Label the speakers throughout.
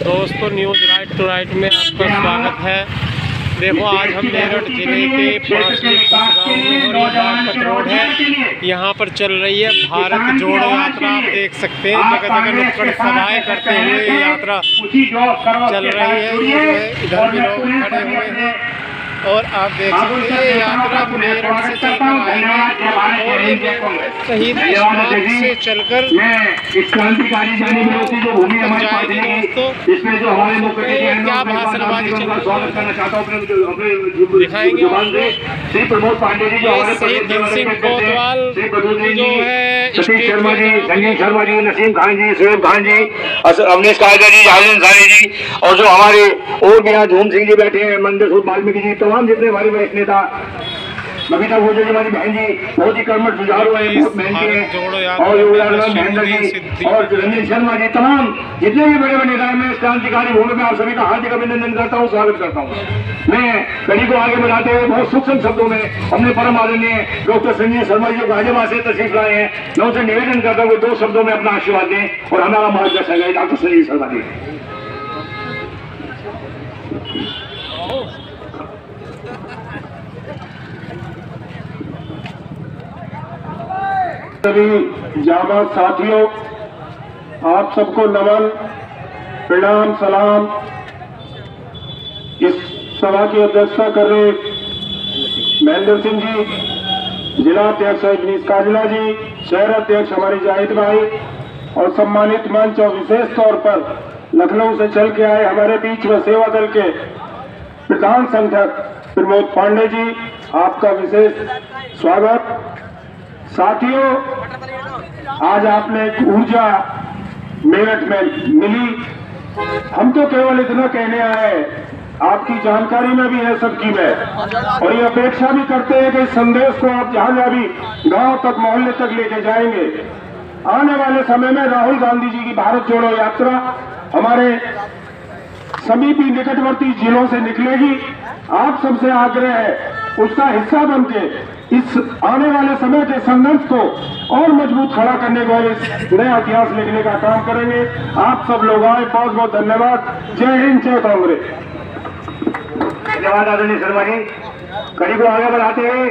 Speaker 1: दोस्तों news right to right में आपका स्वागत है। देखो आज हम मेरठ जिले के 5 गाँव में और ये बागपत रोड है, यहाँ पर चल रही है भारत जोड़ो यात्रा। आप देख सकते हैं जगह जगह नुक्कड़ सभाएं करते हुए ये यात्रा चल रही है। ये जो है इधर भी लोग खड़े हुए हैं और आप देख सकते हैं यात्रा मेरठ से चलकर आएगी और एक शहीद स्मारक से चलकर जाएगी दोस्तों।
Speaker 2: इसमें जो हमारे मुख्य
Speaker 1: क्या भाषणबाजी
Speaker 2: स्वागत करना चाहता हूँ
Speaker 1: दिखाएंगे
Speaker 2: श्री प्रमोद पांडे जी जो
Speaker 1: शहीद दिल सिंह कोतवाल जो है
Speaker 2: सतीश शर्मा जी, संजीव शर्मा जी, नसीम खान जी, सुहेब खान जी, अवनीश कायदा जी, जावेद अंसारी जी और जो हमारे और भी यहाँ झूम सिंह जी बैठे हैं, मंदिर वाल्मीकि जी, तमाम जितने हमारे वरिष्ठ नेता, बबीता भोजन जी हमारी बहन जी, बहुत ही कर्मठ जुझारू है, बहुत मेहनती है और योगदान महेंद्र जी और रंजन शर्मा जी, तमाम जितने भी बड़े बड़े नेता हैं, मैं इस क्रांतिकारी भूमि में आप सभी का हार्दिक अभिनंदन करता हूँ, स्वागत करता हूँ। मैं कड़ी को आगे बढ़ाते हुए बहुत सूक्ष्म शब्दों में हमने परम आदरणीय डॉक्टर संजीव शर्मा जी को गाजियाबाद से तशरीफ लाए हैं, मैं उनसे निवेदन करता हूँ 2 शब्दों में अपना आशीर्वाद दें और हमारा मार्गदर्शन करें। डॉक्टर संजीव शर्मा जी।
Speaker 3: सभी जाबाज साथियों, आप सबको नमन, प्रणाम, सलाम। इस सभा की अध्यक्षता कर रहे महेंद्र सिंह जी, जिला अध्यक्ष अवनीश काजला जी, शहर अध्यक्ष हमारे जाहिद भाई और सम्मानित मंच और विशेष तौर पर लखनऊ से चल के आए हमारे बीच में सेवा दल के प्रधान संगठक प्रमोद पांडे जी, आपका विशेष स्वागत। साथियों, आज आपने एक ऊर्जा मेरठ में मिली। हम तो केवल इतना कहने आए, आपकी जानकारी में भी है सबकी में, और ये अपेक्षा भी करते हैं कि इस संदेश को आप जहां जहां भी गांव तक, मोहल्ले तक लेके जाएंगे। आने वाले समय में राहुल गांधी जी की भारत जोड़ो यात्रा हमारे समीपी निकटवर्ती जिलों से निकलेगी। आप सबसे आग्रह है उसका हिस्सा बनके इस आने वाले समय के संघर्ष को और मजबूत खड़ा करने को, इस नया इतिहास लिखने का काम करेंगे। आप सब लोग आए, बहुत बहुत धन्यवाद। जय हिंद, जय कांग्रेस।
Speaker 2: धन्यवाद आदरणीय शर्मा जी। कड़ी को आगे बढ़ाते हुए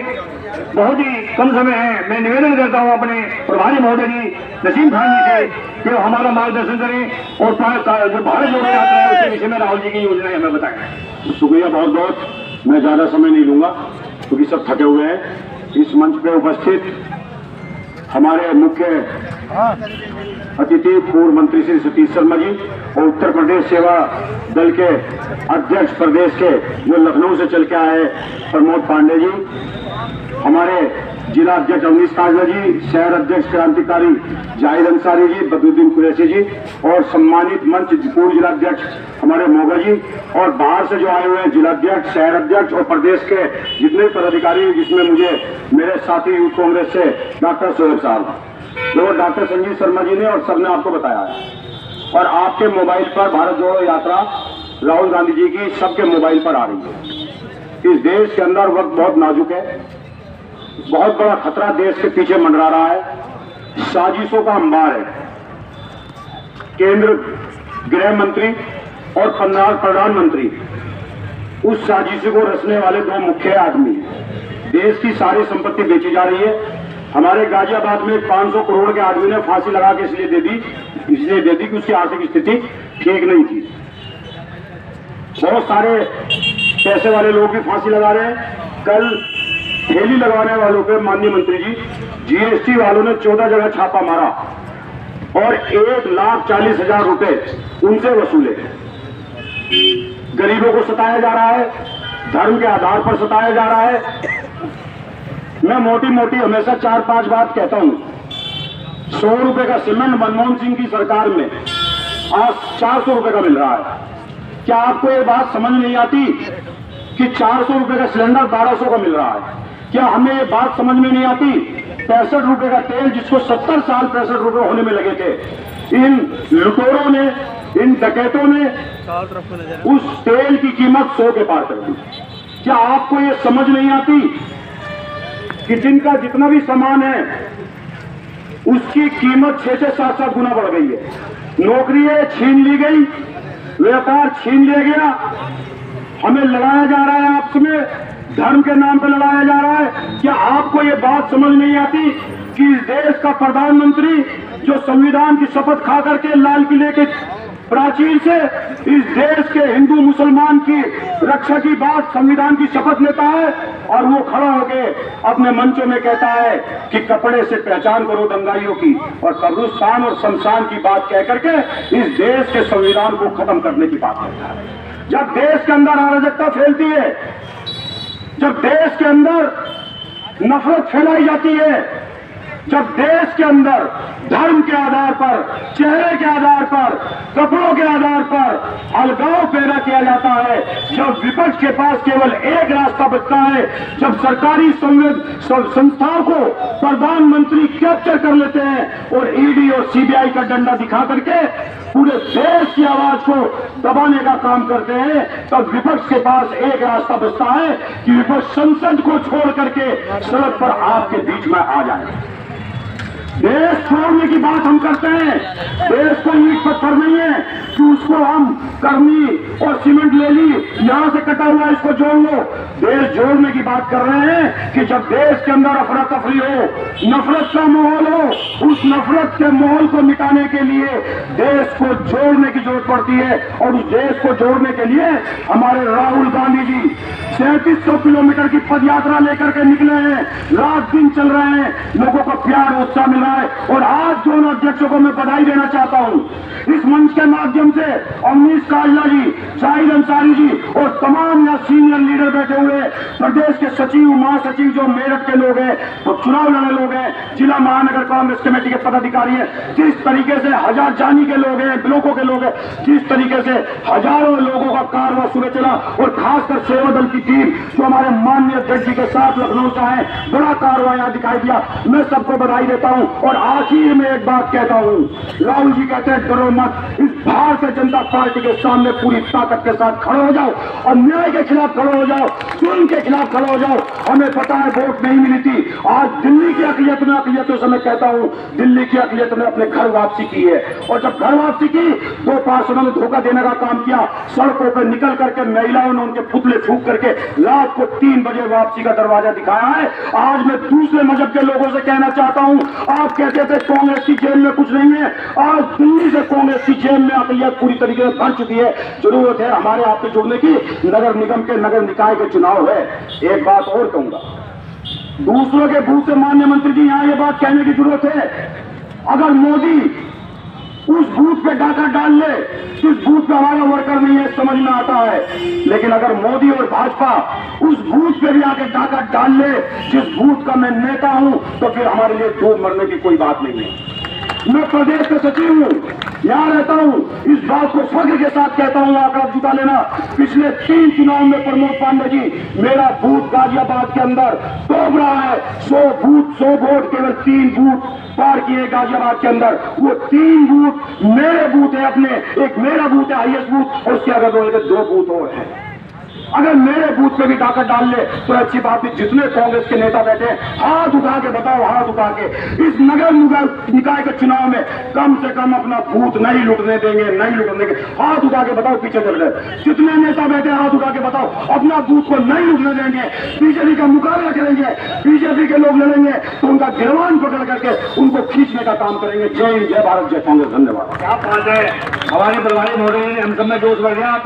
Speaker 2: बहुत ही कम समय है, मैं निवेदन करता हूं अपने प्रभारी महोदय जी नसीम खान जी से कि हमारा मार्गदर्शन करें और जो भारत जोड़ो यात्रा है उसके विषय में राहुल जी की योजनाएं हमें बताएं।
Speaker 3: शुक्रिया बहुत बहुत। मैं ज्यादा समय नहीं लूंगा क्योंकि सब थके हुए हैं। इस मंच पे उपस्थित हमारे मुख्य अतिथि पूर्व मंत्री श्री सतीश शर्मा जी और उत्तर प्रदेश सेवा दल के अध्यक्ष प्रदेश के जो लखनऊ से चल के आए प्रमोद पांडे जी, हमारे जिला अध्यक्ष अवनीश काजला जी, शहर अध्यक्ष क्रांतिकारी जाहिद अंसारी जी, बदरुद्दीन कुरैशी जी और सम्मानित मंच पूर्व जिला अध्यक्ष हमारे मोगा जी, और बाहर से जो आए हुए हैं जिलाध्यक्ष, शहर अध्यक्ष और प्रदेश के जितने पदाधिकारी, जिसमें मुझे मेरे साथी यूथ कांग्रेस से डॉक्टर सुहेब साहब, जो डॉक्टर संजीव शर्मा जी ने और सबने आपको बताया है। और आपके मोबाइल पर भारत जोड़ो यात्रा राहुल गांधी जी की सबके मोबाइल पर आ रही है। इस देश के अंदर वक्त बहुत नाजुक है, बहुत बड़ा खतरा देश के पीछे मंडरा रहा है, साजिशों का अंबार है। केंद्र गृह मंत्री और प्रधानमंत्री उस साजिश को रचने वाले 2 मुख्य आदमी हैं। देश की सारी संपत्ति बेची जा रही है। हमारे गाजियाबाद में 500 करोड़ के आदमी ने फांसी लगा के इसलिए दे दी कि उसकी आर्थिक स्थिति ठीक नहीं थी। बहुत सारे पैसे वाले लोग भी फांसी लगा रहे हैं। कल ठेली लगवाने वालों पे माननीय मंत्री जी, जीएसटी वालों ने 14 जगह छापा मारा और 1,40,000 रुपए उनसे वसूले। गरीबों को सताया जा रहा है, धर्म के आधार पर सताया जा रहा है। मैं मोटी मोटी हमेशा 4-5 बात कहता हूं। 100 रुपए का सीमेंट मनमोहन सिंह की सरकार में आज 400 रुपए का मिल रहा है। क्या आपको ये बात समझ नहीं आती कि 400 रुपए का सिलेंडर 1200 का मिल रहा है? क्या हमें ये बात समझ में नहीं आती 65 रुपए का तेल जिसको 70 साल 65 रुपए होने में लगे थे, इन लुटेरों ने, इन डकैतों ने उस तेल की कीमत 100 के पार कर दी। क्या आपको ये समझ नहीं आती कि जिनका जितना भी सामान है उसकी कीमत 6 से 7 गुना बढ़ गई है। नौकरियां छीन ली गई, व्यापार छीन लिया गया, हमें लड़ाया जा रहा है, आपस में धर्म के नाम पर लड़ाया जा रहा है। क्या आपको ये बात समझ नहीं आती कि इस देश का प्रधानमंत्री जो संविधान की शपथ खा करके लाल किले के प्राचीर से इस देश के हिंदू मुसलमान की रक्षा की बात, संविधान की शपथ लेता है और वो खड़ा होके अपने मंचों में कहता है कि कपड़े से पहचान करो दंगाइयों की, और कब्रिस्तान और शमशान की बात कह करके इस देश के संविधान को खत्म करने की बात करता है। जब देश के अंदर अराजकता फैलती है, जब देश के अंदर नफरत फैलाई जाती है, जब देश के अंदर धर्म के आधार पर, चेहरे के आधार पर, कपड़ों के आधार पर अलगाव पैदा किया जाता है, जब विपक्ष के पास केवल एक रास्ता बचता है, जब सरकारी संस्थाओं को प्रधानमंत्री कैप्चर कर लेते हैं और ईडी और सीबीआई का डंडा दिखा करके पूरे देश की आवाज को दबाने का काम करते हैं, तब विपक्ष के पास एक रास्ता बचता है कि विपक्ष संसद को छोड़ करके सड़क पर आपके बीच में आ जाए। देश छोड़ने की बात हम करते हैं, देश को ईंट पत्थर नहीं है कि उसको हम करनी और सीमेंट ले ली, यहां से कटा हुआ इसको जोड़ लो। देश जोड़ने की बात कर रहे हैं कि जब देश के अंदर अफरा तफरी हो, नफरत का माहौल हो, उस नफरत के माहौल को मिटाने के लिए देश को जोड़ने की जरूरत पड़ती है। और उस देश को जोड़ने के लिए हमारे राहुल गांधी जी 3700 किलोमीटर की पद यात्रा लेकर के निकले हैं, रात दिन चल रहे हैं, लोगों को प्यार उत्साह मिल रहा है। और आज दोनों अध्यक्षों को मैं बधाई देना चाहता हूं इस मंच के माध्यम से, अवनीश काजला जी, जाहिद अंसारी जी और तमाम यहाँ सीनियर लीडर बैठे हुए, प्रदेश के सचिव, महासचिव जो मेरठ के लोग हैं, तो चुनाव लड़ने लोग हैं, जिला महानगर कांग्रेस कमेटी के पदाधिकारी हैं, जिस तरीके से हजार जानी के लोग हैं, ब्लॉकों के लोग हैं, जिस तरीके से हजारों लोगों का कारवां सुबह चला, और खासकर सेवा दल की टीम जो हमारे माननीय अध्यक्ष जी के साथ लखनऊ से आए, बड़ा कारवां यहाँ दिखाई दिया, मैं सबको बधाई देता हूँ। और आखिर में एक बात कहता हूँ, राहुल जी कहते हैं डरो मत, इस भारतीय जनता पार्टी के सामने पूरी ताकत के साथ खड़े हो जाओ, अन्याय के खिलाफ खड़े हो जाओ, जुल्म के खिलाफ खड़े हो जाओ। हमें पता है वोट नहीं मिली थी, आज दिल्ली की अक़लियतों से मैं कहता हूँ, दिल्ली की अक़लियत ने अपने घर वापसी की है, और जब घर वापसी की, दो पार्षदों ने धोखा देने का काम किया, सड़कों पर निकल करके महिलाओं ने उनके पुतले फूंक करके रात को 3 बजे वापसी का दरवाजा दिखाया है। आज मैं दूसरे मजहब के लोगों से कहना चाहता हूँ, आप कहते थे कांग्रेस की जेल में कुछ नहीं है, आज दिल्ली से कांग्रेस की जेल में अक़लियत पूरी तरीके से भर चुकी है। जरूरत है हमारे आपसे जुड़ने की, नगर निगम के, नगर निकाय के चुनाव है। एक बात और कहूंगा, दूसरों के बूथ से माननीय मंत्री जी यहां ये बात कहने की जरूरत है, अगर मोदी उस बूथ पे डाका डाल ले, जिस बूथ पे हमारा वर्कर नहीं है, समझ में आता है, लेकिन अगर मोदी और भाजपा उस बूथ पे भी आके डाका डाल ले जिस बूथ का मैं नेता हूं, तो फिर हमारे लिए डूब मरने की कोई बात नहीं है। मैं प्रदेश का सचिव हूं, यहाँ रहता हूं, इस बात को फख्र के साथ कहता हूं, आंकड़ा जुटा लेना, पिछले 3 चुनाव में प्रमोद पांडे जी मेरा बूथ गाजियाबाद के अंदर डूब रहा है। 100 वोट केवल 3 बूथ पार किए गाजियाबाद के अंदर, वो 3 बूथ मेरे बूथ है अपने, एक मेरा बूथ है हाईएस्ट बूथ, और उसके अगर 2 बूथ और है। अगर मेरे बूथ पे भी ताकत डाल ले तो अच्छी बात है। जितने कांग्रेस के नेता बैठे हैं, हाथ उठा के बताओ, हाथ उठा के, इस नगर निकाय के चुनाव में कम से कम अपना बूथ नहीं लुटने देंगे, नहीं लुटने देंगे। हाथ उठा के बताओ, पीछे चल रहे जितने नेता बैठे, हाथ उठा के बताओ, अपना बूथ को नहीं लुटने देंगे। बीजेपी का मुकाबला करेंगे, बीजेपी के लोग लड़ेंगे तो उनका गिरवान पकड़ करके उनको खींचने का काम करेंगे। जय हिंद, जय भारत, जय कांग्रेस। धन्यवाद। क्या बात है, हमारे प्रभारी महोदय ने हम सब में जोश बढ़ गया।